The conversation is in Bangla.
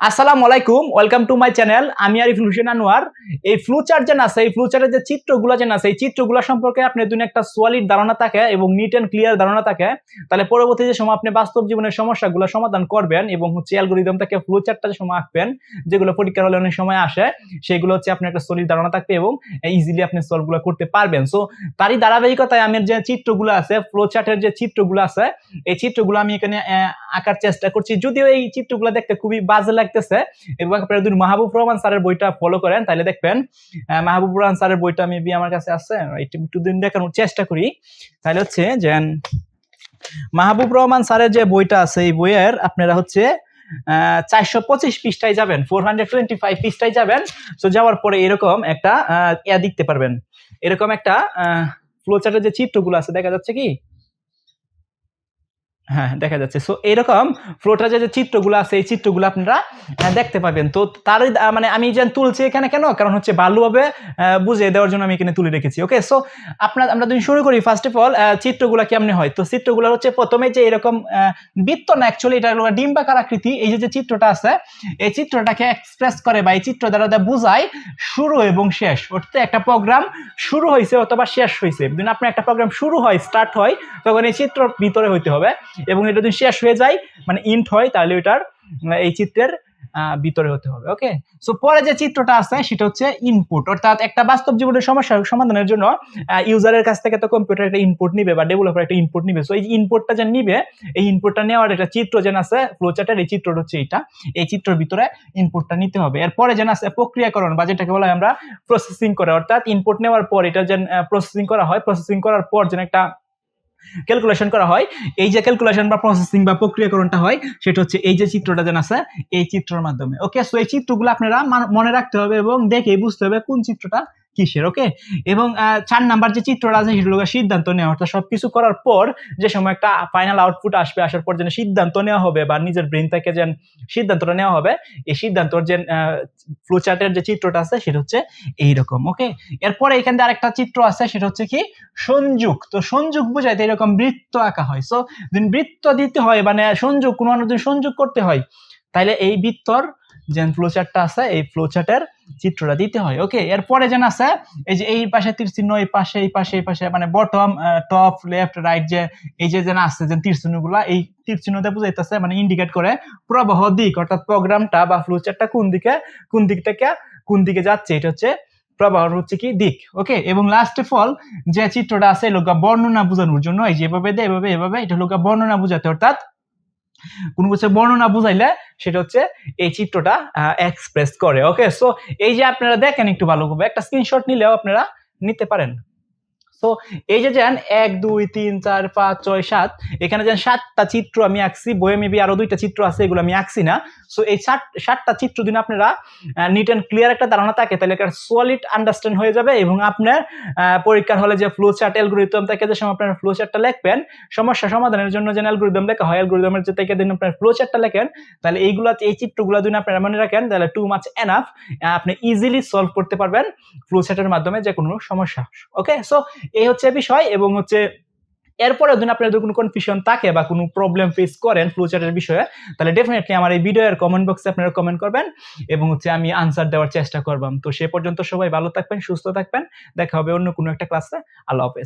আসসালামু আলাইকুম, ওয়েলকাম টু মাই চ্যানেল। আমি আরিফুল হোসেন আনোয়ার। এই ফ্লোচার্ট যেন আছে, এই ফ্লোচার্টের যে চিত্রগুলো যেন আছে, এই চিত্রগুলো সম্পর্কে আপনি যদি একটা সলিড ধারণা থাকে এবং নিট এন্ড ক্লিয়ার ধারণা থাকে, তাহলে পরবর্তী যে সময় আপনি বাস্তব জীবনের সমস্যাগুলো সমাধান করবেন এবং হচ্ছে অ্যালগরিদম থেকে ফ্লোচার্টটা যে সময় আঁকবেন, যেগুলো পরীক্ষার হলে অনেক সময় আসে, সেগুলো হচ্ছে আপনার একটা সলিড ধারণা থাকবে এবং ইজিলি আপনি সলভগুলো করতে পারবেন। সো তারই ধারাবাহিকতায় আমি যে চিত্রগুলো আছে, ফ্লোচার্টের যে চিত্রগুলো আছে, এই চিত্রগুলো আমি এখানে আঁকার চেষ্টা করছি। যদিও এই চিত্রগুলো দেখতে খুবই বাজে লাগতেছে, এবং আপনারা যদি মাহবুব রহমান স্যারের বইটা ফলো করেন তাহলে দেখবেন, মাহবুব রহমান স্যারের বইটা মেবি আমার কাছে আছে, একটু দিন দেখানোর চেষ্টা করি। তাহলে হচ্ছে যে মাহবুব রহমান স্যারের যে বইটা আছে, এই বইয়ের আপনারা হচ্ছে 425 পৃষ্ঠায় যাবেন, 425 পৃষ্ঠায় যাবেন। তো যাওয়ার পরে এরকম একটা দেখতে পারবেন, এরকম একটা ফ্লোচার্টের যে চিত্রগুলো আছে দেখা যাচ্ছে কি? হ্যাঁ, দেখা যাচ্ছে। সো এরকম ফ্লোটার যে চিত্রগুলো আছে, এই চিত্রগুলো আপনারা দেখতে পাবেন। তো তারই মানে আমি তুলছি এখানে কেন? কারণ হচ্ছে ভালোভাবে বুঝিয়ে দেওয়ার জন্য আমি এখানে তুলে রেখেছি। ওকে? সো আমরা যদি শুরু করি, ফার্স্ট অফ অল চিত্রগুলো কেমনে হয়? তো চিত্রগুলো হচ্ছে প্রথমে যে এরকম বৃত্ত না, অ্যাকচুয়ালি এটা হলো ডিম্বাকার আকৃতি। এই যে চিত্রটা আছে, এই চিত্রটাকে এক্সপ্রেস করে বা এই চিত্র দ্বারা বোঝায় শুরু এবং শেষ। অর্থাৎ একটা প্রোগ্রাম শুরু হয়েছে অথবা শেষ হয়েছে। যদি আপনার একটা প্রোগ্রাম শুরু হয়, স্টার্ট হয়, তখন এই চিত্র ভিতরে হইতে হবে, এবং এটা যদি শেষ হয়ে যায় মানে ইন্ট হয়, তাহলে ওটার এই চিত্রের ভিতরে হতে হবে। ওকে? সো পরে যে চিত্রটা আছে সেটা হচ্ছে ইনপুট, অর্থাৎ একটা বাস্তব জীবনের সমস্যা সমাধানের জন্য ইউজারের কাছ থেকে তো কম্পিউটার একটা ইনপুট নিবে বা ডেভেলপার একটা ইনপুট নিবে। সো এই ইনপুটটা যে নিবে, এই ইনপুটটা নেওয়ার একটা চিত্র যেন আছে ফ্লোচার্টের, এই চিত্রটা হচ্ছে এইটা। এই চিত্রের ভিতরে ইনপুটটা নিতে হবে। এরপরে যেন আছে প্রক্রিয়াকরণ বা যেটাকে বলা হয় আমরা প্রসেসিং করে, অর্থাৎ ইনপুট নেওয়ার পর এটা যেন প্রসেসিং করা হয়, প্রসেসিং করার পর যেন একটা ক্যালকুলেশন করা হয়। এই যে ক্যালকুলেশন বা প্রসেসিং বা প্রক্রিয়াকরণটা হয়, সেটা হচ্ছে এই যে চিত্রটা যেন আছে, এই চিত্রের মাধ্যমে। ওকে? সো এই চিত্রগুলো আপনারা মনে রাখতে হবে এবং দেখে বুঝতে হবে কোন চিত্রটা কিসের। ওকে? এবং 4 নাম্বার যে চিত্রটা আছে সেটা হলো সিদ্ধান্ত নেওয়া, অর্থাৎ সবকিছু করার পর যে সময় একটা ফাইনাল আউটপুট আসবে, আসার পর যেন সিদ্ধান্ত নেওয়া হবে বা নিজের ব্রেন থেকে যেন সিদ্ধান্তটা নেওয়া হবে, এই সিদ্ধান্তর যে ফ্লোচার্টের যে চিত্রটা আছে সেটা হচ্ছে এইরকম। ওকে? এরপরে এখান দিয়ে আরেকটা চিত্র আছে, সেটা হচ্ছে কি? সংযোগ। তো সংযোগ বোঝাইতে এরকম বৃত্ত আঁকা হয়। সো বৃত্ত দিতে হয় মানে সংযোগ, কোনো যদি সংযোগ করতে হয়, তাহলে এই বৃত্তর যে ফ্লোচার্টটা আছে, এই ফ্লোচার্টের চিত্রটা দিতে হয়। ওকে? এরপরে যেন আছে এই যে এই পাশে তীর চিহ্ন, এই পাশে এই পাশে এই পাশে, মানে বটম টপ লেফট রাইট, যে এই যে যেন আছে যে তীর চিহ্নগুলা, এই তীর চিহ্নতে বুঝাইতেছে মানে ইন্ডিকেট করে প্রবাহ দিক, অর্থাৎ প্রোগ্রামটা বা ফ্লোচার্টটা কোন দিক থেকে কোন দিকে যাচ্ছে, এটা হচ্ছে প্রবাহ হচ্ছে কি দিক। ওকে? এবং লাস্টে ফল যে চিত্রটা আছে লোকা বর্ণনা বোঝানোর জন্য, এই যে এভাবে দেয়, এভাবে এটা লোকা বর্ণনা বোঝাতে, অর্থাৎ কোন কিছু বর্ণনা বুঝাইলে সেটা হচ্ছে এই চিত্রটা এক্সপ্রেস করে। ওকে? সো এই যে আপনারা দেখেন একটু ভালোভাবে, একটা স্ক্রিনশট নিলেও আপনারা নিতে পারেন। সো এই যে 1 2 3 4 5 6 7, এখানে 7টা চিত্র আমি আঁকছি। বইয়ে মেবি আরো 2টা চিত্র আছে, এগুলো আমি আঁকছি না। সো এই 7টা চিত্র যদি আপনারা নিট এন্ড ক্লিয়ার একটা ধারণা থাকে, তাহলে একটা সলিড আন্ডারস্ট্যান্ড হয়ে যাবে, এবং আপনার পরীক্ষার হলে যে ফ্লো চার্ট অ্যালগরিদম থেকে যে সময় আপনার ফ্লো চার্টটা লিখবেন, সমস্যা সমাধানের জন্য যে অ্যালগরিদম লেখা হয়, অ্যালগরিদমের যে থেকে দিন আপনার ফ্লো চার্টটা লেখেন, তাহলে এই চিত্রগুলো যদি আপনারা মনে রাখেন, তাহলে টু মাচ এনাফ, আপনি ইজিলি সলভ করতে পারবেন ফ্লো চার্টের মাধ্যমে যে কোনো সমস্যা। ওকে? সো এই হচ্ছে বিষয়, এবং হচ্ছে এরপরে যদি আপনাদের কোনো কনফিউশন থাকে বা কোনো প্রবলেম ফেস করেন ফ্লোচার্টের বিষয়ে, তাহলে ডেফিনেটলি আমার এই ভিডিওর কমেন্ট বক্সে আপনারা কমেন্ট করবেন, এবং হচ্ছে আমি আনসার দেওয়ার চেষ্টা করব। তো সে পর্যন্ত সবাই ভালো থাকবেন, সুস্থ থাকবেন। দেখা হবে অন্য কোনো একটা ক্লাসে। আল্লাহ হাফেজ।